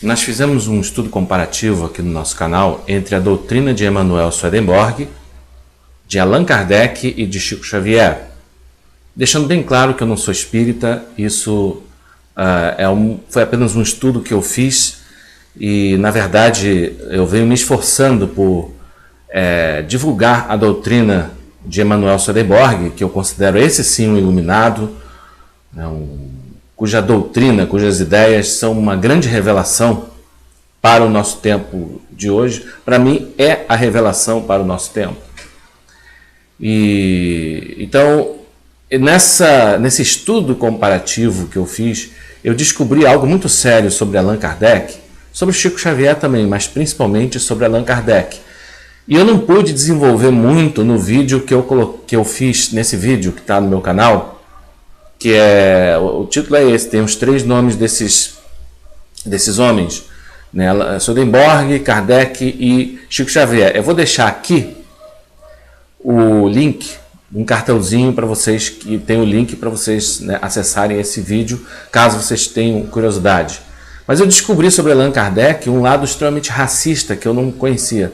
Nós fizemos um estudo comparativo aqui no nosso canal entre a doutrina de Emanuel Swedenborg, de Allan Kardec e de Chico Xavier. Deixando bem claro que eu não sou espírita, isso foi apenas um estudo que eu fiz e, na verdade, eu venho me esforçando por divulgar a doutrina de Emanuel Swedenborg, que eu considero esse sim um iluminado, cuja doutrina, cujas ideias são uma grande revelação para o nosso tempo de hoje. Para mim, é a revelação para o nosso tempo. Então, nesse estudo comparativo que eu fiz, eu descobri algo muito sério sobre Allan Kardec, sobre Chico Xavier também, mas principalmente sobre Allan Kardec. E eu não pude desenvolver muito no vídeo que eu fiz, nesse vídeo que está no meu canal, que o título é esse, tem os 3 nomes desses homens, né? Swedenborg, Kardec e Chico Xavier. Eu vou deixar aqui o link, um cartãozinho para vocês, que tem o link para vocês, né, acessarem esse vídeo, caso vocês tenham curiosidade. Mas eu descobri sobre Allan Kardec um lado extremamente racista que eu não conhecia.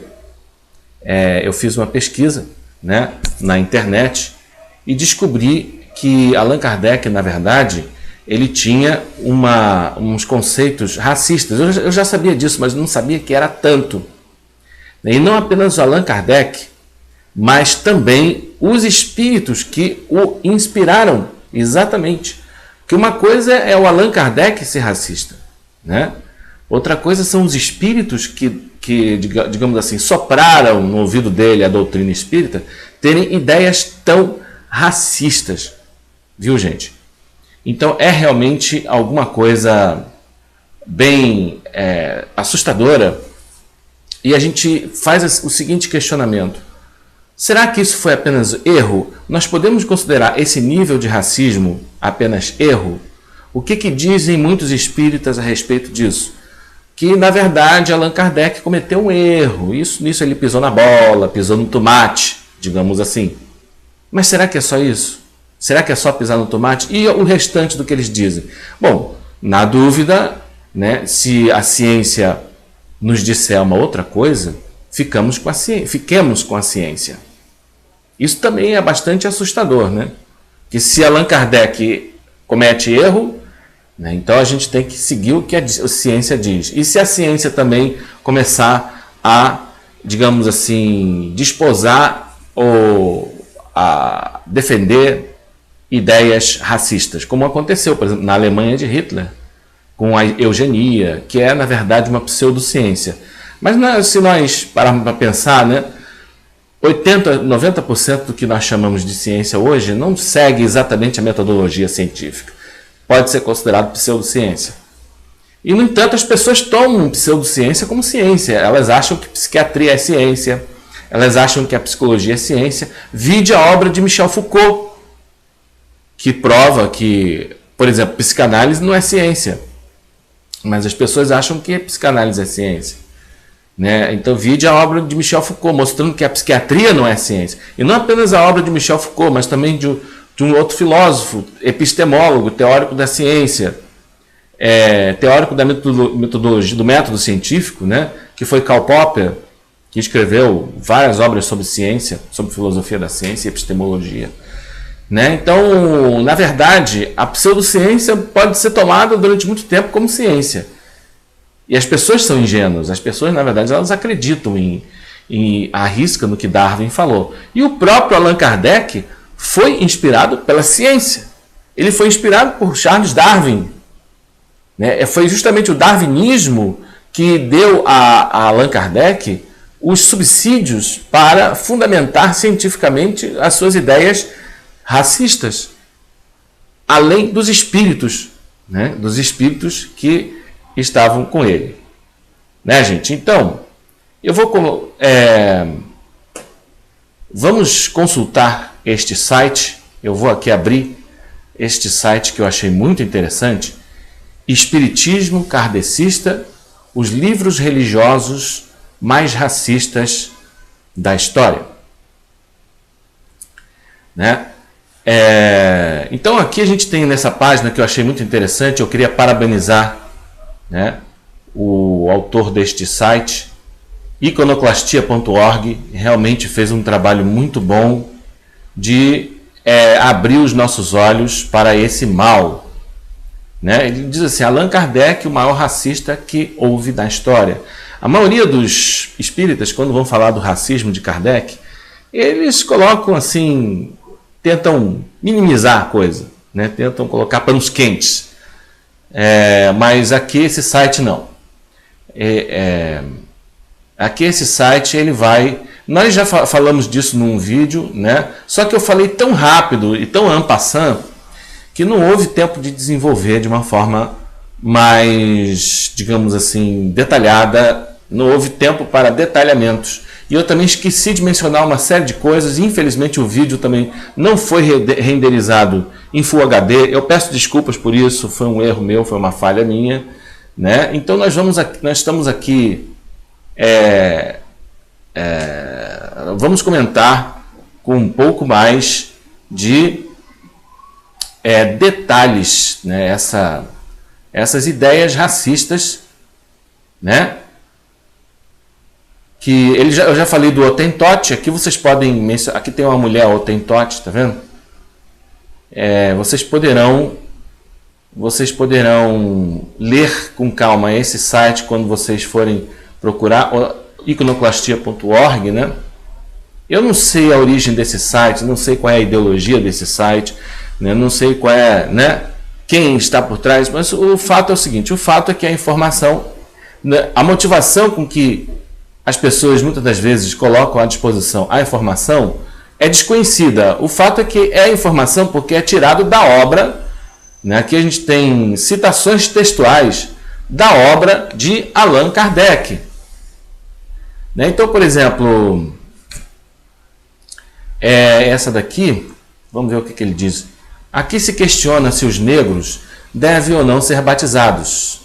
Eu fiz uma pesquisa, né, na internet e descobri que Allan Kardec, na verdade, ele tinha uns conceitos racistas. Eu já sabia disso, mas não sabia que era tanto. E não apenas o Allan Kardec, mas também os espíritos que o inspiraram, exatamente. Porque uma coisa é o Allan Kardec ser racista, né? Outra coisa são os espíritos que, digamos assim, sopraram no ouvido dele a doutrina espírita, terem ideias tão racistas. Viu, gente? Então é realmente alguma coisa bem assustadora. E a gente faz o seguinte questionamento: será que isso foi apenas erro? Nós podemos considerar esse nível de racismo apenas erro? O que dizem muitos espíritas a respeito disso? Que, na verdade, Allan Kardec cometeu um erro. Nisso ele pisou na bola, pisou no tomate, digamos assim. Mas será que é só isso? Será que é só pisar no tomate? E o restante do que eles dizem? Bom, na dúvida, né, se a ciência nos disser uma outra coisa, fiquemos com a ciência. Isso também é bastante assustador, né? Que se Allan Kardec comete erro, né, então a gente tem que seguir o que a ciência diz. E se a ciência também começar a, digamos assim, desposar ou a defender ideias racistas, como aconteceu, por exemplo, na Alemanha de Hitler, com a eugenia, que é, na verdade, uma pseudociência. Mas se nós pararmos para pensar, né, 90% do que nós chamamos de ciência hoje não segue exatamente a metodologia científica. Pode ser considerado pseudociência. E, no entanto, as pessoas tomam pseudociência como ciência. Elas acham que psiquiatria é ciência, elas acham que a psicologia é ciência. Vide a obra de Michel Foucault, que prova que, por exemplo, psicanálise não é ciência, mas as pessoas acham que a psicanálise é ciência, né? Então, vide a obra de Michel Foucault, mostrando que a psiquiatria não é ciência. E não apenas a obra de Michel Foucault, mas também de um outro filósofo, epistemólogo, teórico da ciência, teórico da metodologia, do método científico, né? Que foi Karl Popper, que escreveu várias obras sobre ciência, sobre filosofia da ciência e epistemologia. Né? Então, na verdade, a pseudociência pode ser tomada durante muito tempo como ciência. E as pessoas são ingênuas. As pessoas, na verdade, elas acreditam à risca no que Darwin falou. E o próprio Allan Kardec foi inspirado pela ciência. Ele foi inspirado por Charles Darwin. Né? Foi justamente o darwinismo que deu a Allan Kardec os subsídios para fundamentar cientificamente as suas ideias racistas, além dos espíritos, né? Dos espíritos que estavam com ele, né, gente? Então, vamos consultar este site. Eu vou aqui abrir este site que eu achei muito interessante: Espiritismo Kardecista, os livros religiosos mais racistas da história, né? Então aqui a gente tem nessa página que eu achei muito interessante. Eu queria parabenizar, né, o autor deste site, iconoclastia.org, realmente fez um trabalho muito bom de abrir os nossos olhos para esse mal. Né? Ele diz assim: Allan Kardec, o maior racista que houve na história. A maioria dos espíritas, quando vão falar do racismo de Kardec, eles colocam assim, tentam minimizar a coisa, né? Tentam colocar panos quentes. Mas aqui esse site não. Aqui esse site ele vai... Nós já falamos disso num vídeo, né? Só que eu falei tão rápido e tão en passant que não houve tempo de desenvolver de uma forma mais, digamos assim, detalhada. Não houve tempo para detalhamentos. E eu também esqueci de mencionar uma série de coisas. Infelizmente o vídeo também não foi renderizado em Full HD. Eu peço desculpas por isso, foi um erro meu, foi uma falha minha, né? Então nós estamos aqui, vamos comentar com um pouco mais de detalhes, né? Essas ideias racistas, né? Que eu já falei do Hottentot. Aqui vocês podem mencionar. Aqui tem uma mulher Hottentot, tá vendo? Vocês poderão ler com calma esse site quando vocês forem procurar iconoclastia.org, né? Eu não sei a origem desse site, não sei qual é a ideologia desse site, né? Não sei qual é, né, quem está por trás, mas o fato é o seguinte: o fato é que a informação, né, a motivação com que as pessoas muitas das vezes colocam à disposição a informação é desconhecida. O fato é que é informação porque é tirado da obra, né? Aqui a gente tem citações textuais da obra de Allan Kardec. Né? Então, por exemplo, essa daqui, vamos ver o que ele diz. Aqui se questiona se os negros devem ou não ser batizados,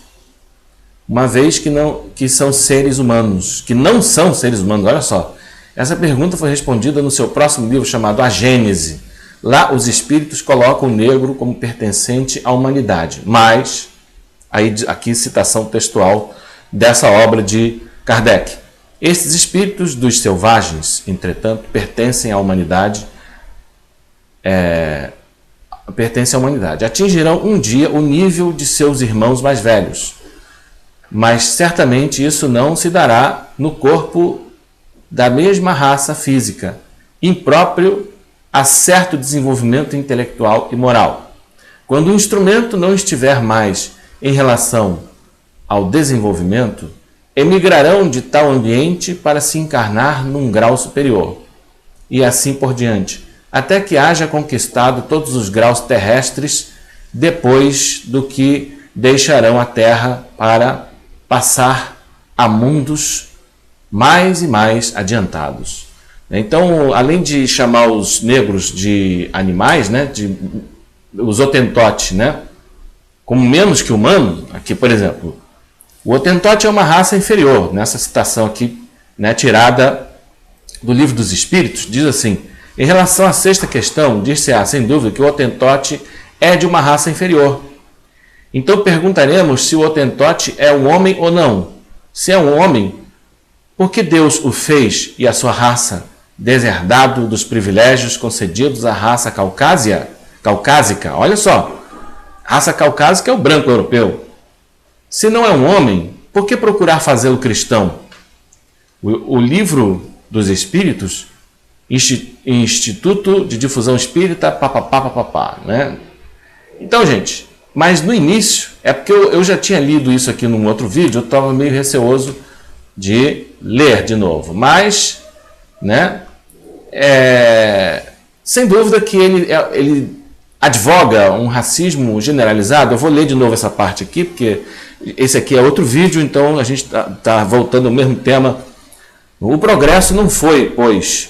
uma vez que são seres humanos, que não são seres humanos. Olha só, essa pergunta foi respondida no seu próximo livro chamado A Gênese. Lá os espíritos colocam o negro como pertencente à humanidade, mas, aqui citação textual dessa obra de Kardec: estes espíritos dos selvagens, entretanto, pertencem à humanidade, atingirão um dia o nível de seus irmãos mais velhos, mas certamente isso não se dará no corpo da mesma raça física, impróprio a certo desenvolvimento intelectual e moral. Quando o instrumento não estiver mais em relação ao desenvolvimento, emigrarão de tal ambiente para se encarnar num grau superior, e assim por diante, até que haja conquistado todos os graus terrestres, depois do que deixarão a Terra para passar a mundos mais e mais adiantados. Então, além de chamar os negros de animais, né, os Hottentot, né, como menos que humano, aqui, por exemplo, o Hottentot é uma raça inferior. Nessa citação aqui, né, tirada do Livro dos Espíritos, diz assim: em relação à sexta questão, dir-se-á sem dúvida que o Hottentot é de uma raça inferior. Então perguntaremos se o Hottentot é um homem ou não. Se é um homem, por que Deus o fez e a sua raça deserdado dos privilégios concedidos à raça caucásica? Olha só, raça caucásica é o branco europeu. Se não é um homem, por que procurar fazê-lo cristão? O Livro dos Espíritos, Instituto de Difusão Espírita, papapá, né? Então, gente, mas no início, é porque eu já tinha lido isso aqui num outro vídeo, eu estava meio receoso de ler de novo, mas, né, sem dúvida que ele advoga um racismo generalizado. Eu vou ler de novo essa parte aqui, porque esse aqui é outro vídeo, então a gente está voltando ao mesmo tema. O progresso não foi, pois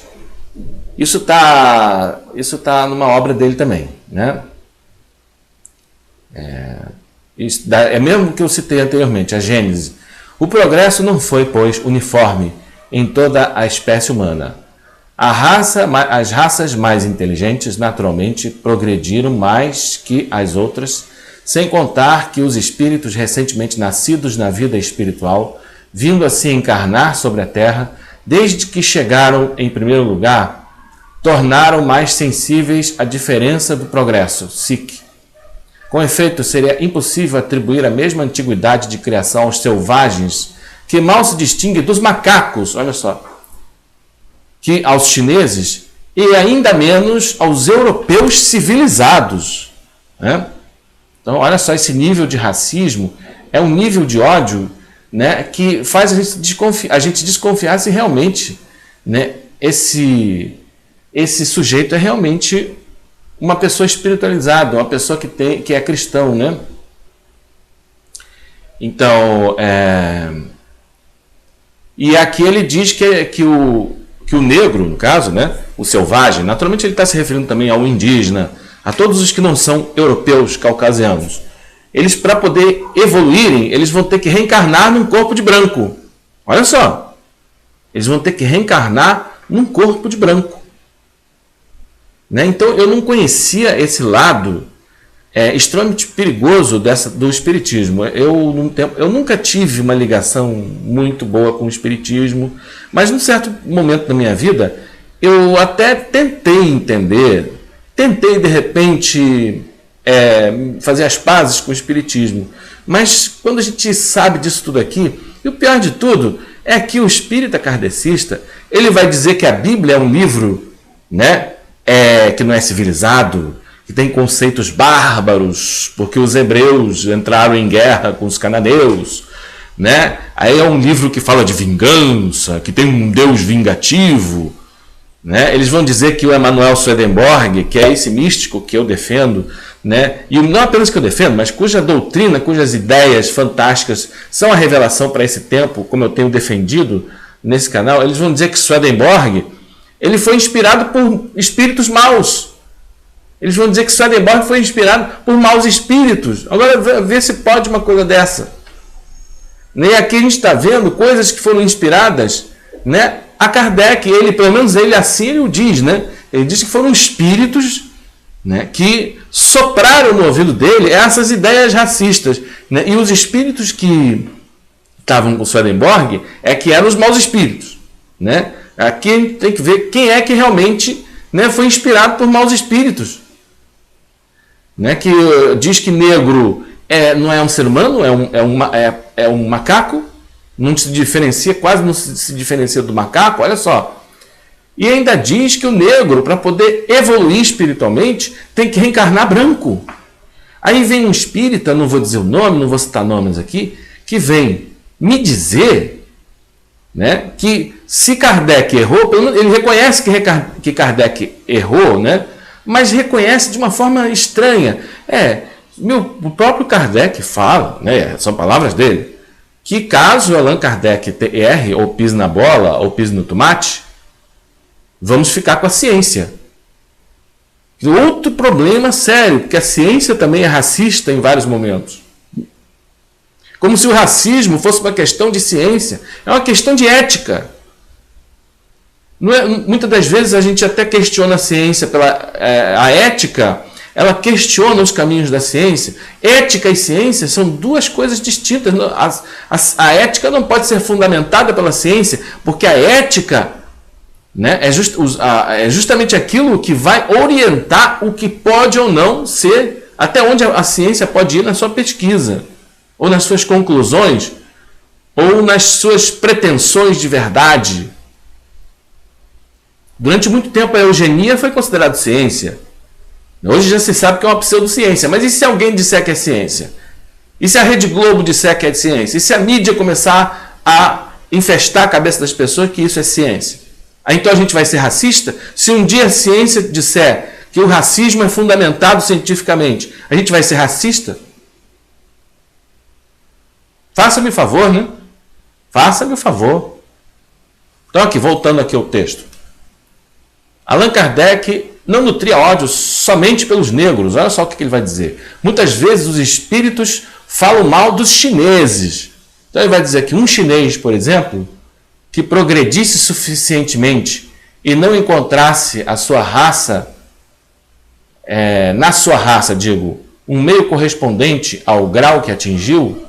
isso está numa obra dele também, né? É mesmo que eu citei anteriormente, a Gênese. O progresso não foi, pois, uniforme em toda a espécie humana. As raças mais inteligentes naturalmente progrediram mais que as outras, sem contar que os espíritos recentemente nascidos na vida espiritual, vindo a se encarnar sobre a Terra, desde que chegaram em primeiro lugar, tornaram mais sensíveis à diferença do progresso, psique. Com efeito, seria impossível atribuir a mesma antiguidade de criação aos selvagens, que mal se distingue dos macacos, olha só, que aos chineses, e ainda menos aos europeus civilizados, né? Então, olha só, esse nível de racismo é um nível de ódio, né, que faz a gente desconfiar se realmente, né, esse sujeito é realmente uma pessoa espiritualizada, uma pessoa que é cristão, né? Então, e aqui ele diz que o negro, no caso, né, o selvagem, naturalmente ele está se referindo também ao indígena, a todos os que não são europeus, caucasianos. Eles, para poder evoluírem, eles vão ter que reencarnar num corpo de branco. Olha só. Eles vão ter que reencarnar num corpo de branco. Né? Então, eu não conhecia esse lado extremamente perigoso do espiritismo. Eu nunca tive uma ligação muito boa com o espiritismo, mas num certo momento da minha vida, eu até tentei entender, de repente fazer as pazes com o espiritismo. Mas quando a gente sabe disso tudo aqui, e o pior de tudo é que o espírita kardecista, ele vai dizer que a Bíblia é um livro, né, que não é civilizado, que tem conceitos bárbaros, porque os hebreus entraram em guerra com os cananeus, né? Aí é um livro que fala de vingança, que tem um Deus vingativo, né? Eles vão dizer que o Emanuel Swedenborg, que é esse místico que eu defendo, né? E não apenas que eu defendo, mas cuja doutrina, cujas ideias fantásticas são a revelação para esse tempo, como eu tenho defendido nesse canal, eles vão dizer que Swedenborg ele foi inspirado por espíritos maus. Eles vão dizer que Swedenborg foi inspirado por maus espíritos. Agora, vê se pode uma coisa dessa. E aqui a gente está vendo coisas que foram inspiradas, né, a Kardec. Ele, pelo menos ele assim ele o diz, né? Ele diz que foram espíritos, né, que sopraram no ouvido dele essas ideias racistas. Né? E os espíritos que estavam com Swedenborg que eram os maus espíritos. Né? Aqui a gente tem que ver quem é que realmente, né, foi inspirado por maus espíritos. Né? Que diz que negro não é um ser humano, é um macaco, não se diferencia, quase não se diferencia do macaco, olha só. E ainda diz que o negro, para poder evoluir espiritualmente, tem que reencarnar branco. Aí vem um espírita, não vou dizer o nome, não vou citar nomes aqui, que vem me dizer, né, que se Kardec errou, pelo menos ele reconhece que Kardec errou, né, mas reconhece de uma forma estranha. O próprio Kardec fala, né, são palavras dele, que caso Allan Kardec erre, ou pise na bola, ou pise no tomate, vamos ficar com a ciência. Outro problema sério, porque a ciência também é racista em vários momentos. Como se o racismo fosse uma questão de ciência, é uma questão de ética. Muitas das vezes a gente até questiona a ciência, a ética, ela questiona os caminhos da ciência. Ética e ciência são duas coisas distintas. A ética não pode ser fundamentada pela ciência, porque a ética, né, é justamente aquilo que vai orientar o que pode ou não ser, até onde a ciência pode ir na sua pesquisa, ou nas suas conclusões, ou nas suas pretensões de verdade. Durante muito tempo a eugenia foi considerada ciência. Hoje já se sabe que é uma pseudociência. Mas e se alguém disser que é ciência? E se a Rede Globo disser que é ciência? E se a mídia começar a infestar a cabeça das pessoas que isso é ciência? Aí então a gente vai ser racista? Se um dia a ciência disser que o racismo é fundamentado cientificamente, a gente vai ser racista? Faça-me o favor, né? Faça-me o favor. Então aqui, voltando aqui ao texto. Allan Kardec não nutria ódio somente pelos negros. Olha só o que ele vai dizer. Muitas vezes os espíritos falam mal dos chineses. Então ele vai dizer que um chinês, por exemplo, que progredisse suficientemente e não encontrasse a sua raça, na sua raça, um meio correspondente ao grau que atingiu,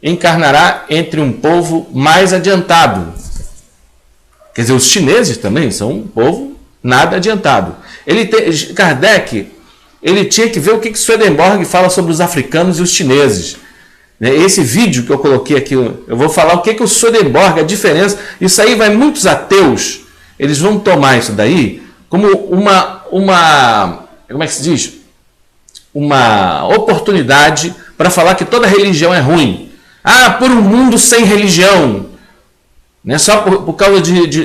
encarnará entre um povo mais adiantado. Quer dizer, os chineses também são um povo nada adiantado. Kardec, ele tinha que ver o que Swedenborg fala sobre os africanos e os chineses. Esse vídeo que eu coloquei aqui, eu vou falar o que o Swedenborg, a diferença. Isso aí vai muitos ateus, eles vão tomar isso daí como uma como é que se diz? Uma oportunidade para falar que toda religião é ruim. Ah, por um mundo sem religião. Né? Só por causa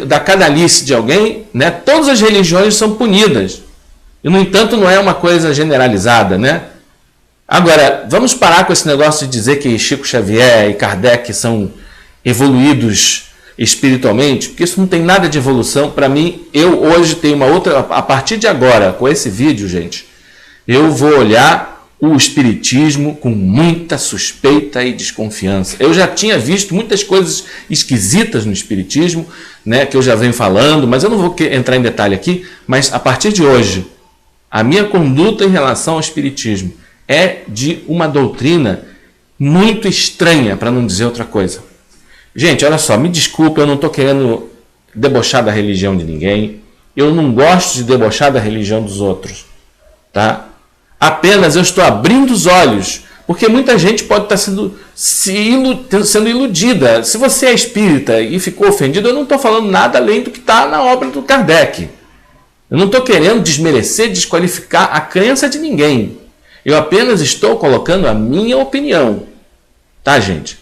da canalice de alguém, né? Todas as religiões são punidas. E, no entanto, não é uma coisa generalizada, né? Agora, vamos parar com esse negócio de dizer que Chico Xavier e Kardec são evoluídos espiritualmente, porque isso não tem nada de evolução. Para mim, eu hoje tenho uma outra... A partir de agora, com esse vídeo, gente, eu vou olhar o espiritismo com muita suspeita e desconfiança. Eu já tinha visto muitas coisas esquisitas no espiritismo, né, que eu já venho falando, mas eu não vou entrar em detalhe aqui. Mas a partir de hoje, a minha conduta em relação ao espiritismo é de uma doutrina muito estranha, para não dizer outra coisa. Gente, olha só, me desculpe, eu não estou querendo debochar da religião de ninguém. Eu não gosto de debochar da religião dos outros, tá? Apenas eu estou abrindo os olhos, porque muita gente pode estar sendo iludida. Se você é espírita e ficou ofendido, eu não estou falando nada além do que está na obra do Kardec. Eu não estou querendo desmerecer, desqualificar a crença de ninguém. Eu apenas estou colocando a minha opinião. Tá, gente?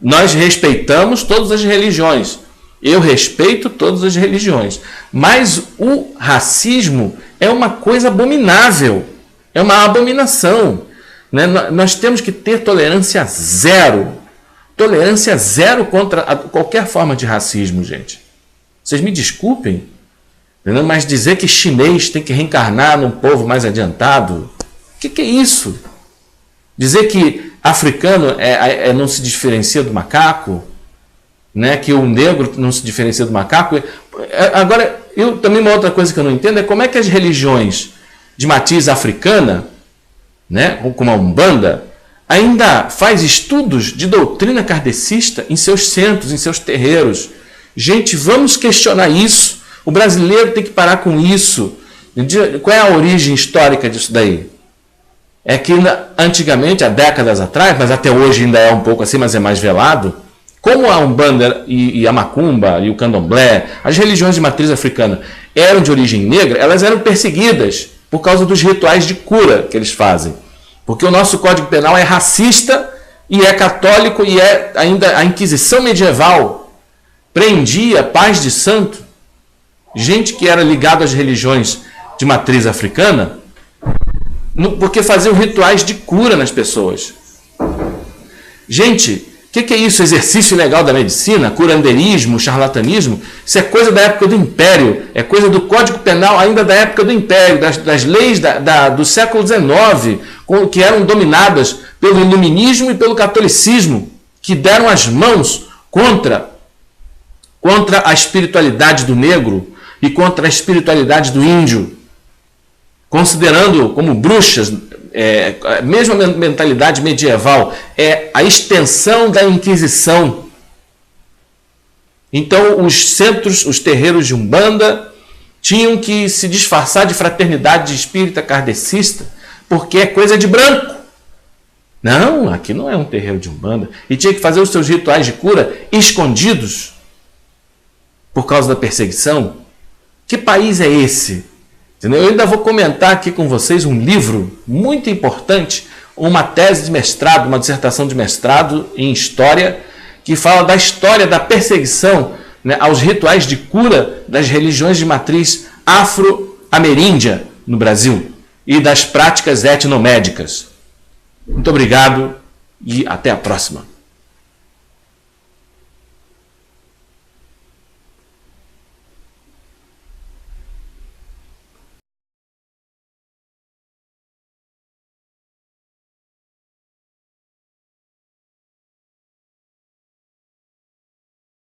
Nós respeitamos todas as religiões. Eu respeito todas as religiões. Mas o racismo é uma coisa abominável. É uma abominação. Né? Nós temos que ter tolerância zero. Tolerância zero contra qualquer forma de racismo, gente. Vocês me desculpem, mas dizer que chinês tem que reencarnar num povo mais adiantado, o que é isso? Dizer que africano não se diferencia do macaco, né? Que o negro não se diferencia do macaco. Agora, também uma outra coisa que eu não entendo é como é que as religiões de matriz africana, né, como a Umbanda, ainda faz estudos de doutrina kardecista em seus centros, em seus terreiros. Gente, vamos questionar isso. O brasileiro tem que parar com isso. Qual é a origem histórica disso daí? É que antigamente, há décadas atrás, mas até hoje ainda é um pouco assim, mas é mais velado, como a Umbanda e a Macumba e o Candomblé, as religiões de matriz africana eram de origem negra, elas eram perseguidas por causa dos rituais de cura que eles fazem. Porque o nosso Código Penal é racista e é católico e é ainda a Inquisição medieval prendia pais de santo, gente que era ligada às religiões de matriz africana, porque faziam rituais de cura nas pessoas. Gente, o que é isso? Exercício ilegal da medicina, curandeirismo, charlatanismo? Isso é coisa da época do Império, é coisa do Código Penal ainda da época do Império, das leis do século XIX, que eram dominadas pelo iluminismo e pelo catolicismo, que deram as mãos contra a espiritualidade do negro e contra a espiritualidade do índio, considerando como bruxas, a mesma mentalidade medieval, é a extensão da Inquisição. Então, os centros, os terreiros de Umbanda, tinham que se disfarçar de fraternidade espírita kardecista, porque é coisa de branco. Não, aqui não é um terreiro de Umbanda. E tinha que fazer os seus rituais de cura escondidos por causa da perseguição. Que país é esse? Eu ainda vou comentar aqui com vocês um livro muito importante, uma tese de mestrado, uma dissertação de mestrado em História, que fala da história da perseguição, né, aos rituais de cura das religiões de matriz afro-ameríndia no Brasil e das práticas etnomédicas. Muito obrigado e até a próxima.